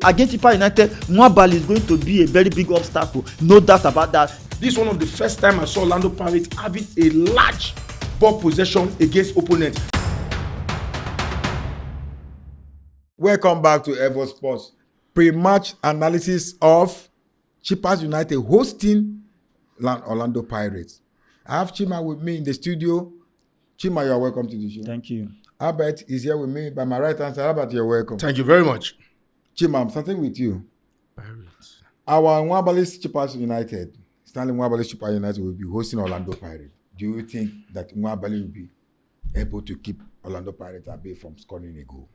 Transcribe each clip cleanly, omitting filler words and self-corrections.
against Chippa United, Nwabali is going to be a very big obstacle. No doubt about that. This is one of the first time I saw Orlando Pirates having a large ball possession against opponents. Welcome back to EVO SPORTS pre-match analysis of Chippa United hosting Orlando Pirates. I have Chima with me in the studio. Chima, you are welcome to the show. Thank you. Albert is here with me by my right hand side. Albert, you're welcome. Thank you very much. Chima, I'm starting with you. Pirates. Our Nwabali Chippa United, Stanley Nwabali Chippa United will be hosting Orlando Pirates. Do you think that Nwabali will be able to keep Orlando Pirates away from scoring a goal?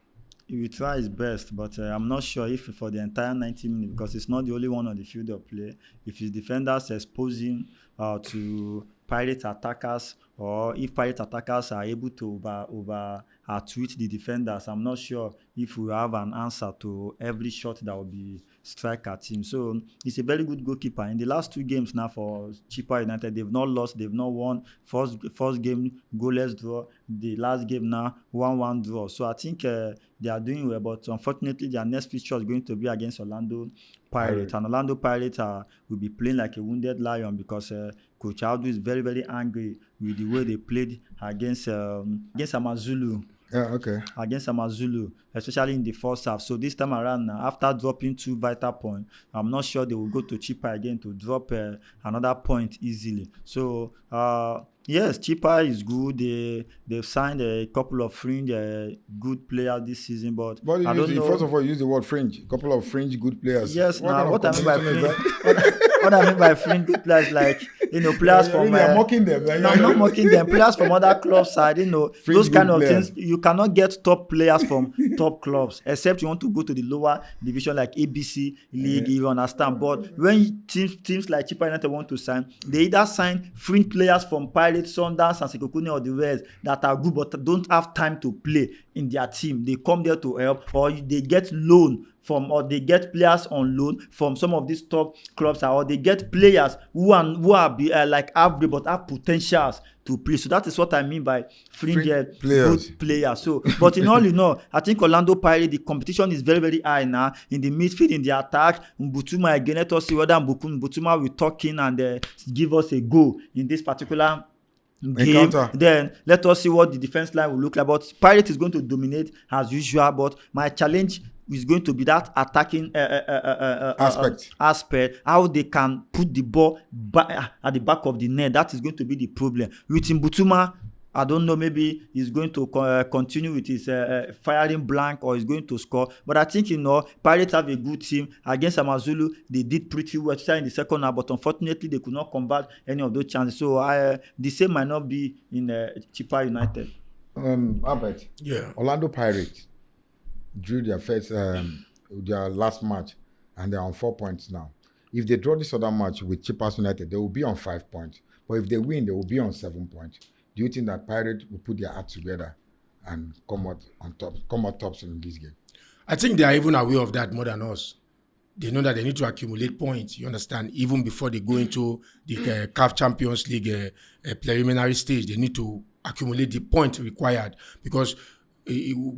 He will try his best, but I'm not sure if for the entire 90 minutes, because it's not the only one on the field of play. If his defenders expose him to Pirate attackers, or if Pirate attackers are able to outwit the defenders, I'm not sure if we have an answer to every shot that will be strike at him. So he's a very good goalkeeper. In the last 2 games now for Chippa United, they've not lost, they've not won. First game, goalless draw. The last game now, 1-1 draw. So I think they are doing well, but unfortunately their next fixture is going to be against Orlando Pirates. And Orlando Pirates will be playing like a wounded lion, because Coach Aldo is very, very angry with the way they played against Amazulu. Yeah, okay. Against Amazulu, especially in the first half. So this time around, after dropping 2 vital points, I'm not sure they will go to Chippa again to drop another point easily. So yes, Chippa is good. They've signed a couple of fringe good players this season, but I don't know. First of all, you use the word fringe. A couple of fringe good players. Yes, what I mean by fringe, what I mean by fringe good players, like, players from. Really, I'm mocking them. No, I'm not mocking them. Players from other clubs side, fringe those kind of players. Things. You cannot get top players from top clubs, except you want to go to the lower division like ABC League. You understand? But when teams like Chippa United want to sign, they either sign fringe players from Pirates, Sundowns, and Sekokune or the rest that are good but don't have time to play in their team. They come there to help, or they get loan from, or they get players on loan from some of these top clubs, or they get players who are like average but have potentials to play. So that is what I mean by fringe good players. So, but in all, I think Orlando Pirates, the competition is very, very high now in the midfield, in the attack. Mbutuma again, let us see whether Mbutuma will talk in and give us a goal in this particular game. Then let us see what the defense line will look like. But Pirates is going to dominate as usual, but my challenge is going to be that attacking aspect, how they can put the ball at the back of the net. That is going to be the problem. With Mbutuma, I don't know, maybe he's going to continue with his firing blank, or he's going to score. But I think, Pirates have a good team. Against Amazulu, they did pretty well in the second half, but unfortunately, they could not convert any of those chances. So the same might not be in Chippa United. Albert, yeah. Orlando Pirates drew their first, their last match, and they're on 4 points now. If they draw this other match with Chippa United, they will be on 5 points. But if they win, they will be on 7 points. Do you think that Pirates will put their act together and come out tops in this game? I think they are even aware of that more than us. They know that they need to accumulate points, you understand, even before they go into the CAF Champions League preliminary stage. They need to accumulate the points required, because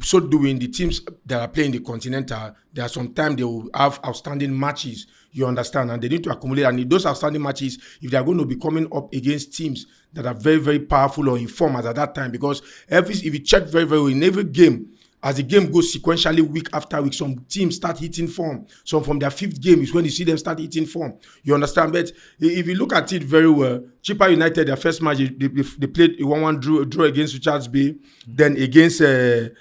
so doing, the teams that are playing the Continental, there are sometimes they will have outstanding matches, you understand, and they need to accumulate. And in those outstanding matches, if they are going to be coming up against teams that are very, very powerful or informed at that time, because if you check very, very well, in every game, as the game goes sequentially week after week, some teams start hitting form. Some from their 5th game is when you see them start hitting form. You understand? But if you look at it very well, Chippa United, their first match, they played a 1-1 draw against Richards Bay. Then against, who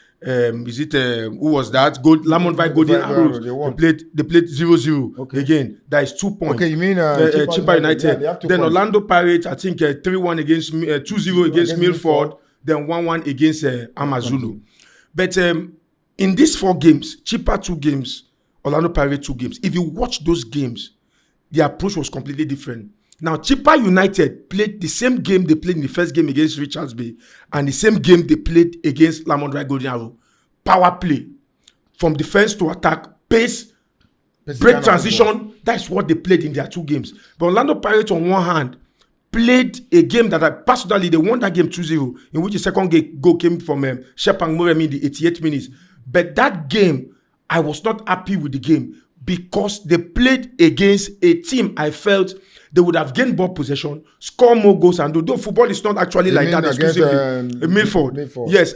was that? Lamont Vai Golden Arrows. They played 0-0 again. That is 2 points. Okay, you mean Chippa United. Then points. Orlando Pirates, I think 3-1 against 2-0 against Milford. Then 1-1 against Amazulu. But in these 4 games, Chippa 2 games, Orlando Pirates 2 games. If you watch those games, the approach was completely different. Now, Chippa United played the same game they played in the first game against Richards Bay, and the same game they played against Lamont Vai Golden Arrow. Power play, from defense to attack, pace, break transition. That's what they played in their 2 games. But Orlando Pirates, on one hand, played a game that personally, they won that game 2-0, in which the second goal came from Shepang Moremi in the 88th minutes. But that game, I was not happy with the game because they played against a team I felt they would have gained ball possession, score more goals, and though football is not actually like that exclusively. Milford. Yes,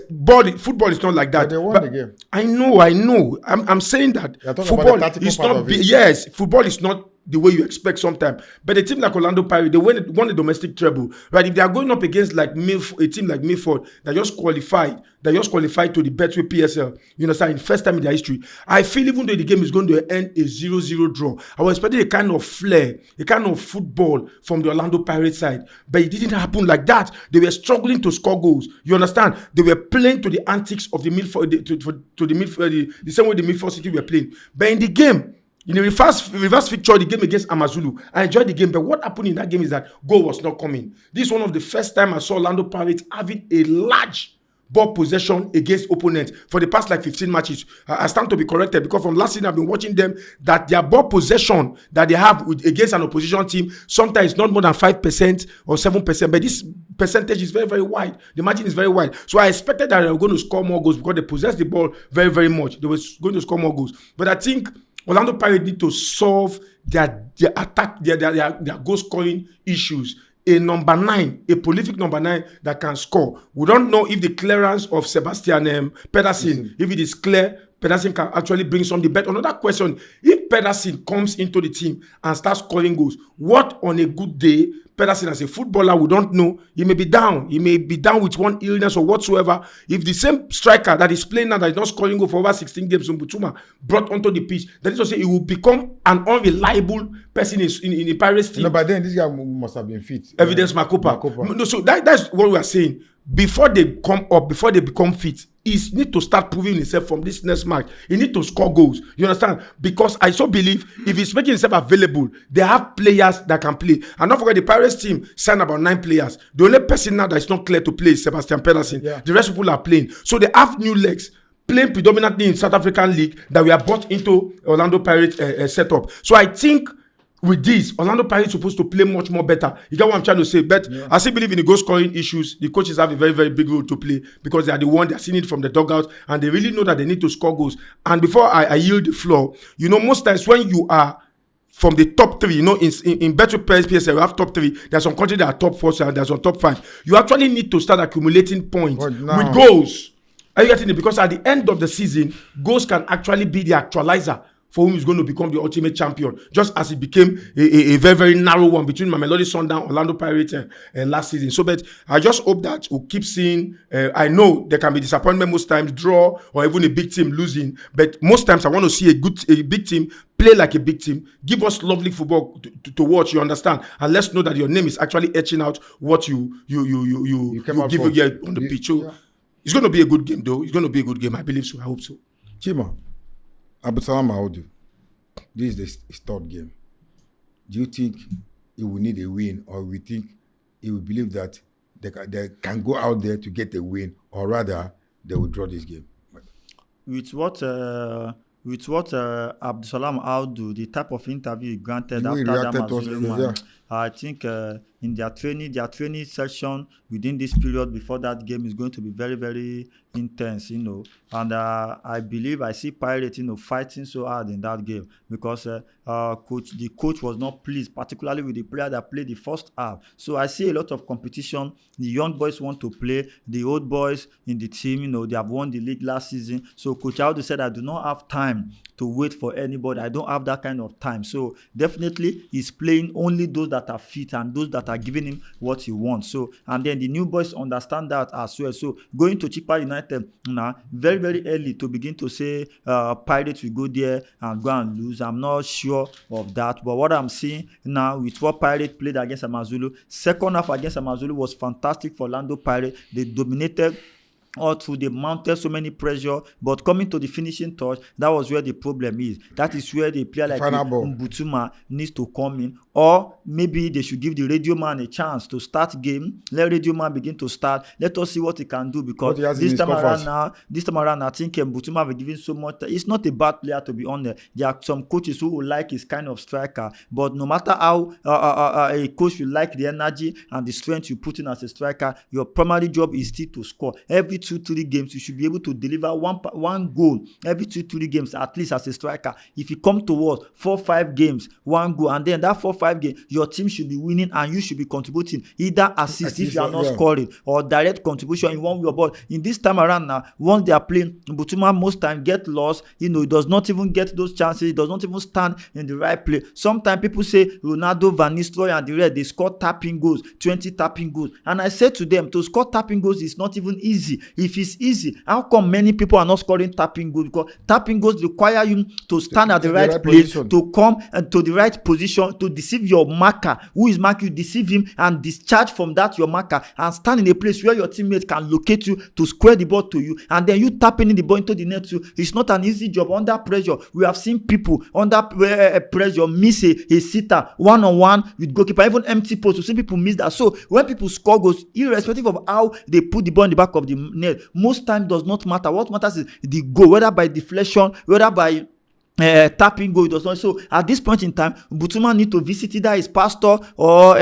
football is not like that. But they won the game. I know. I'm saying that football is not. Yes, football is not the way you expect sometimes. But a team like Orlando Pirates, they won the domestic treble, right? If they are going up against like a team like Milford that just qualified to the Betway PSL, you understand, in first time in their history, I feel even though the game is going to end a 0-0 draw, I was expecting a kind of flair, a kind of football from the Orlando Pirates side, but it didn't happen like that. They were struggling to score goals. You understand? They were playing to the antics of the Milford, the same way the Milford City were playing. But in the game, in the reverse picture, the game against Amazulu, I enjoyed the game, but what happened in that game is that goal was not coming. This is one of the first time I saw Orlando Pirates having a large ball possession against opponents for the past like 15 matches. I stand to be corrected because from last season I've been watching them that their ball possession that they have against an opposition team sometimes not more than 5% or 7%, but this percentage is very, very wide. The margin is very wide. So I expected that they were going to score more goals because they possess the ball very, very much. They were going to score more goals. But I think Orlando Pirates need to solve their attack, their goal scoring issues. A prolific number 9 that can score. We don't know if the clearance of Sebastian Pedersen, if it is clear, Pedersen can actually bring something. But another question, if Pedersen comes into the team and starts scoring goals, what on a good day, Pedersen as a footballer, we don't know. He may be down. He may be down with one illness or whatsoever. If the same striker that is playing now that is not scoring goal for over 16 games, Mbutuma, brought onto the pitch, that is to say he will become an unreliable person in the Pirates team. No, but then this guy must have been fit. Evidence Makopa. No, so that's what we are saying. Before they come up, before they become fit, he need to start proving himself from this next match. He need to score goals. You understand? Because I so believe if he's making himself available, they have players that can play. And don't forget, the Pirates team signed about 9 players. The only person now that is not clear to play is Sebastian Pedersen. Yeah. The rest of people are playing. So they have new legs playing predominantly in South African League that we are brought into Orlando Pirates setup. So I think with this, Orlando Pirates supposed to play much more better. You get what I'm trying to say? But yeah. I still believe in the goal scoring issues. The coaches have a very, very big role to play because they are the one that are seeing it from the dugout and they really know that they need to score goals. And before I yield the floor, you know, most times when you are from the top 3, you know, in better PSL, we have top 3. There's some countries that are top 4, and there's some top 5. You actually need to start accumulating points with goals. Are you getting it? Because at the end of the season, goals can actually be the actualizer for whom is going to become the ultimate champion, just as it became a very, very narrow one between Mamelodi Sundowns, Orlando Pirates last season. So, but I just hope that we'll keep seeing, I know there can be disappointment most times, draw, or even a big team losing, but most times I want to see a big team play like a big team, give us lovely football to watch, you understand, and let's know that your name is actually etching out what you give on the pitch. So, it's going to be a good game, though. It's going to be a good game. I believe so. I hope so. Chima, Abusalam Audu, this is his third game. Do you think he will need a win, or we think he will believe that they can go out there to get a win, or rather they will draw this game? With what Abdusalam Audu, the type of interview he granted after that, I think in their training session within this period before that game is going to be very, very intense, you know. And I believe I see Pirates, you know, fighting so hard in that game because the coach was not pleased, particularly with the player that played the first half. So I see a lot of competition. The young boys want to play. The old boys in the team, you know, they have won the league last season. So Coach Audu said, I do not have time to wait for anybody. I don't have that kind of time. So definitely he's playing only those that are fit and those that are giving him what he wants. So, and then the new boys understand that as well. So going to Chippa United now, very, very early to begin to say Pirates will go there and go and lose. I'm not sure of that. But what I'm seeing now with what Pirates played against Amazulu, second half against Amazulu was fantastic for Orlando Pirates. They dominated all through, they mounted so many pressure, but coming to the finishing touch, that was where the problem is. That is where the player like Mbutuma needs to come in, or maybe they should give the radio man a chance to start game. Let radio man begin to start. Let us see what he can do, because this time around, I think Mbutuma will give him so much. It's not a bad player, to be honest. There are some coaches who will like his kind of striker, but no matter how a coach will like the energy and the strength you put in as a striker, your primary job is still to score. Every 2-3 games, you should be able to deliver one goal every 2-3 games, at least as a striker. If you come towards 4-5 games, 1 goal, and then that 4-5 games, your team should be winning and you should be contributing, either assist if you are not scoring, or direct contribution in one way or but in this time around now, once they are playing, Butuma most time get lost. He does not even get those chances. He does not even stand in the right place. Sometimes people say Ronaldo, Van Nistelrooy and the rest, they score tapping goals, 20 tapping goals, and I said to them, to score tapping goals is not even easy. If it's easy, how come many people are not scoring tapping goals? Because tapping goals require you to stand at the right place, to come and to the right position, to deceive your marker. Who is marking you, deceive him and discharge from that your marker, and stand in a place where your teammate can locate you to square the ball to you, and then you tapping in the ball into the net too. It's not an easy job under pressure. We have seen people under pressure miss a sitter one-on-one with goalkeeper, even empty post. We see people miss that. So when people score goals, irrespective of how they put the ball in the back of the net, most time does not matter. What matters is the goal, whether by deflection, whether by tapping goal. Does not. So at this point in time, Butuma need to visit either his pastor or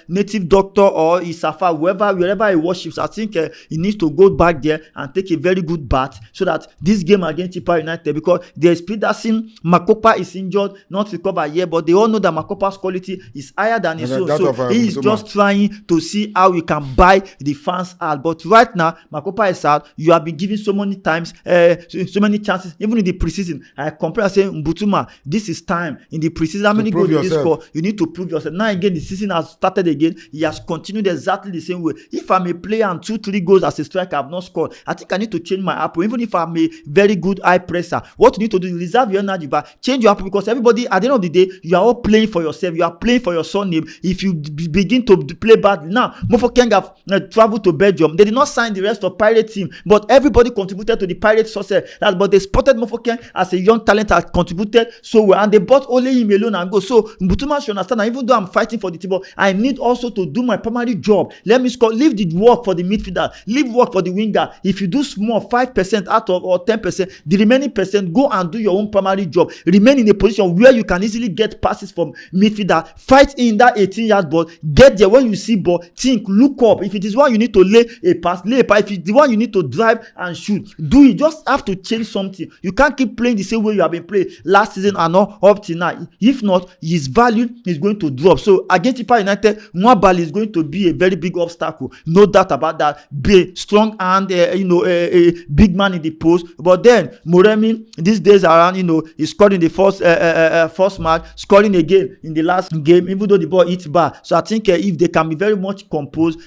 native doctor or his safa, wherever he worships. I think he needs to go back there and take a very good bath, so that this game against Chippa United, because there's Peterson, Makopa is injured, not recovered yet, but they all know that Makopa's quality is higher than his own. So he is just trying to see how he can buy the fans out. But right now, Makopa is out. You have been given so many times, so many chances, even in the preseason. I compare, I say, Butuma, this is time. In the preseason, how many goals did you score? You need to prove yourself. Now again, the season has started again. He has continued exactly the same way. If I'm a player and 2-3 goals as a striker, I have not scored, I think I need to change my approach. Even if I'm a very good high presser, what you need to do is reserve your energy back, change your approach, because everybody, at the end of the day, you are all playing for yourself. You are playing for your surname. If you begin to play badly, now Mofokeng have traveled to Belgium. They did not sign the rest of Pirate team, but everybody contributed to the Pirate success. But they spotted Mofokeng as a young talent, has contributed so well, and they bought only him alone and go. So Butuma should understand that even though I'm fighting for the team, I need also to do my primary job. Let me score. Leave the work for the midfielder. Leave work for the winger. If you do small, 5% out of or 10%, the remaining percent, go and do your own primary job. Remain in a position where you can easily get passes from midfielder. Fight in that 18-yard ball. Get there. When you see ball, think, look up. If it is one you need to lay a pass, lay a pass. If it's the one you need to drive and shoot, do it. Just have to change something. You can't keep playing the same way you have been playing last season and not up till now. If not, his value is going to drop. So against Chippa United, Nwabali is going to be a very big obstacle. No doubt about that. Be strong and a big man in the post. But then Moremi, these days around, he scored in the first match, scoring again in the last game, even though the ball hits bar. So I think if they can be very much composed,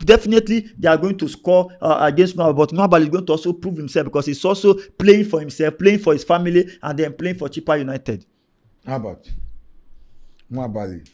definitely they are going to score against Nwabali. But Nwabali is going to also prove himself, because he's also playing for himself, playing for his family, and then playing for Chippa United. How about Nwabali?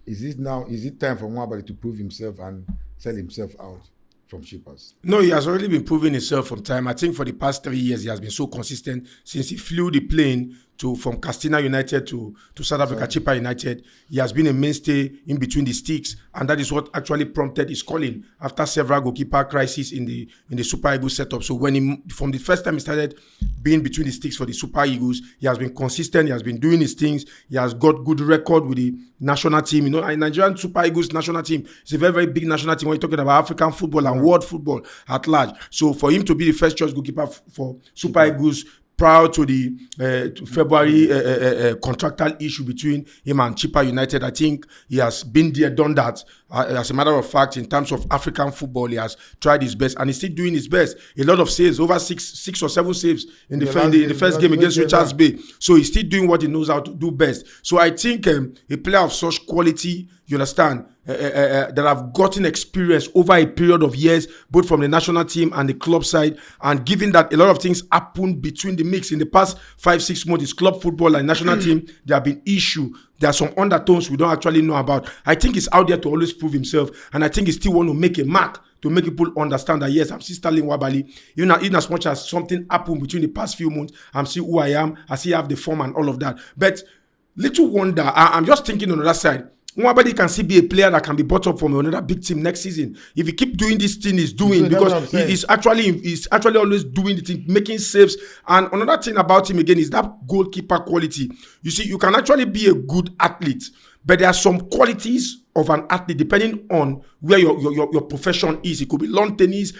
Is it time for Nwabali to prove himself and sell himself out from Chippas? No, he has already been proving himself from time. I think for the past 3 years, he has been so consistent since he flew the plane from Castina United to South Africa, Chippa United. He has been a mainstay in between the sticks, and that is what actually prompted his calling after several goalkeeper crises in the Super Eagles setup. So from the first time he started being between the sticks for the Super Eagles, he has been consistent. He has been doing his things. He has got good record with the national team. Nigerian Super Eagles national team is a very, very big national team when you're talking about African football and world football at large. So for him to be the first choice goalkeeper for Super Eagles, prior to the February contractual issue between him and Chippa United, I think he has been there, done that. As a matter of fact, in terms of African football, he has tried his best, and he's still doing his best. A lot of saves, over six or seven saves in the first game against Richards Bay. So he's still doing what he knows how to do best. So I think a player of such quality, you understand, that have gotten experience over a period of years, both from the national team and the club side, and given that a lot of things happened between the mix in the past 5-6 months, it's club football and national team, there have been issues. There are some undertones we don't actually know about. I think he's out there to always prove himself, and I think he still want to make a mark to make people understand that, yes, I'm still Sterling Nwabali. In as much as something happened between the past few months, I'm still who I am. I still have the form and all of that. But little wonder, I'm just thinking on the other side, Nwabali can still be a player that can be brought up from another big team next season. If he keep doing this thing he's doing, because he's actually always doing the thing, making saves. And another thing about him again is that goalkeeper quality. You see, you can actually be a good athlete, but there are some qualities of an athlete depending on where your profession is. It could be lawn tennis.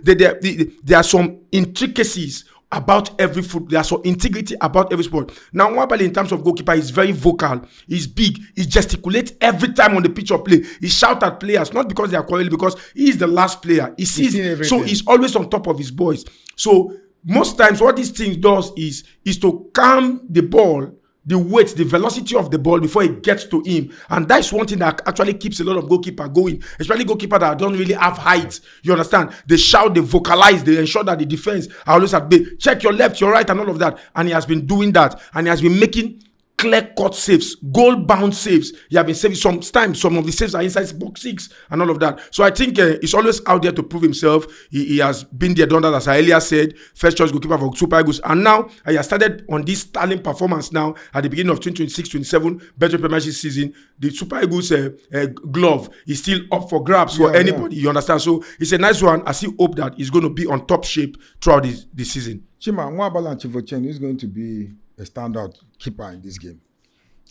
There are some intricacies about every foot. There's some integrity about every sport. Now, Nwabali, in terms of goalkeeper, is very vocal. He's big. He gesticulates every time on the pitch of play. He shouts at players, not because they are quarreling, because he is the last player. He sees, so he's always on top of his boys. So most times, what this thing does is to calm the ball, the weight, the velocity of the ball before it gets to him. And that's one thing that actually keeps a lot of goalkeeper going, especially goalkeeper that don't really have height. You understand? They shout, they vocalize, they ensure that the defense are always at bay. Check your left, your right, and all of that. And he has been doing that. And he has been making clear-cut saves, goal-bound saves. He has been saving. Sometimes some of the saves are inside box 6 and all of that. So I think he's always out there to prove himself. He has been there, done that, as I earlier said, first choice goalkeeper for Super Eagles. And now he has started on this sterling performance now at the beginning of 2026-27 Belgian Premiership season. The Super Eagles glove is still up for grabs for anybody. You understand? So it's a nice one. I still hope that he's going to be on top shape throughout the season. Chima, Nwabali and Chifochen is going to be a standout keeper in this game.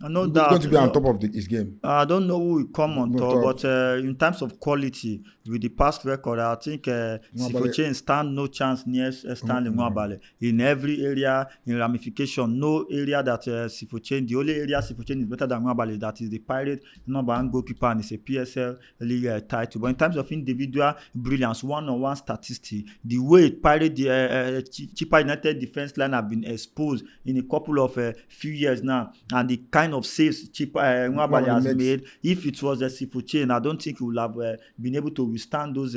I know He's that going to be on top of his game. I don't know who will come on top, but in terms of quality, with the past record, I think Chifochen stand no chance near Stanley Nwabali. In every area, in ramification, no area that Chifochen, the only area Chifochen is better than Nwabali, that is the Pirate number 1 goalkeeper, and it's a PSL league title. But in terms of individual brilliance, one-on-one statistic, the way Pirate, Chippa United defense line have been exposed in a couple of few years now, and the kind of saves Chippa Nwabali has made. If it was a Chifochen, I don't think he would have been able to withstand those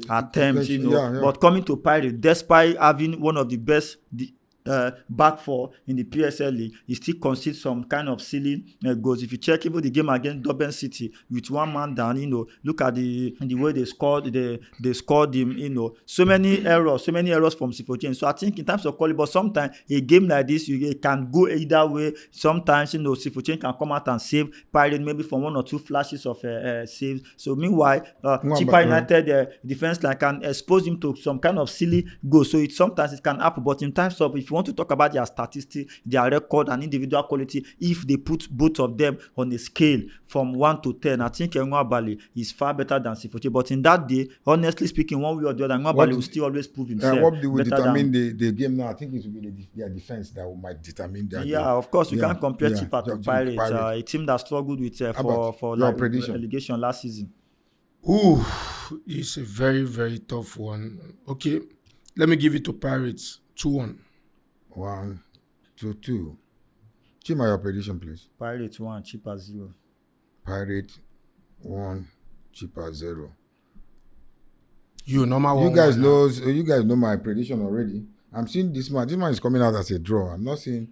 attempts, you know. But coming to Pirate, despite having one of the best back four in the PSL league, he still concedes some kind of silly goals. If you check even the game against Durban City with one man down, you know, look at the way they scored him, you know, so many errors from Chifochen. So I think in terms of quality, but sometimes a game like this, it can go either way. Sometimes, you know, Chifochen can come out and save Pirate maybe from 1 or 2 flashes of saves. So meanwhile, Chippa United defense line can expose him to some kind of silly goals. So sometimes it can happen. But in terms of, if you want to talk about their statistics, their record and individual quality, if they put both of them on a scale from 1 to 10, I think Nwabali is far better than Chifochen. But in that day, honestly speaking, one way or the other, Nwabali will still always prove himself. What will determine the game now? I think it will be their defense that might determine their game. Of course, we can't compare Chippa to Pirates, a team that struggled with for like relegation last season. Ooh, it's a very, very tough one. Okay, let me give it to Pirates. 2-1. 1-2. Chima, your prediction, please. Pirates 1, Chippa 0. Pirate 1, Chippa 0. You guys know my prediction already. I'm seeing this man. This man is coming out as a draw. I'm not seeing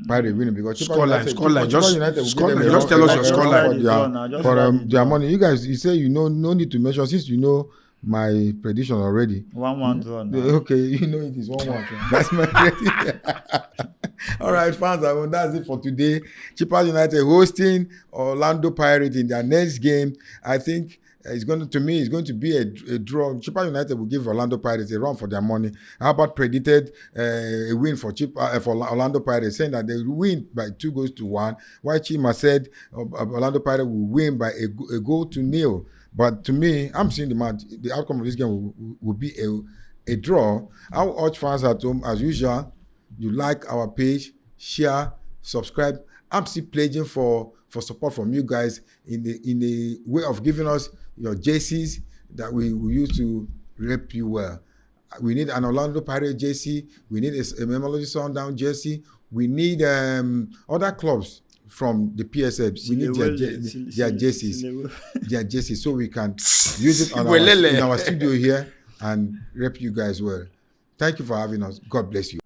Pirate winning because scoreline. Just tell us your scoreline for their money. You guys, you say you know no need to measure since you know my prediction already. 1-1 draw. Okay, you know it is 1-1. That's my prediction. All right, fans, that's it for today. Chippa United hosting Orlando Pirates in their next game. I think it's going to be a draw. Chippa United will give Orlando Pirates a run for their money. Albert predicted a win for Orlando Pirates, saying that they will win by 2-1. While Chima said Orlando Pirates will win by a 0-0. But to me, I'm seeing the outcome of this game will be a draw. I will urge fans at home, as usual, you like our page, share, subscribe. I'm still pledging for support from you guys in the way of giving us your jerseys that we use to rep you well. We need an Orlando Pirates jersey. We need a Mamelodi Sundown jersey. We need other clubs from the PSL. We need their jerseys, so we can use it in our studio here and rep you guys well. Thank you for having us. God bless you.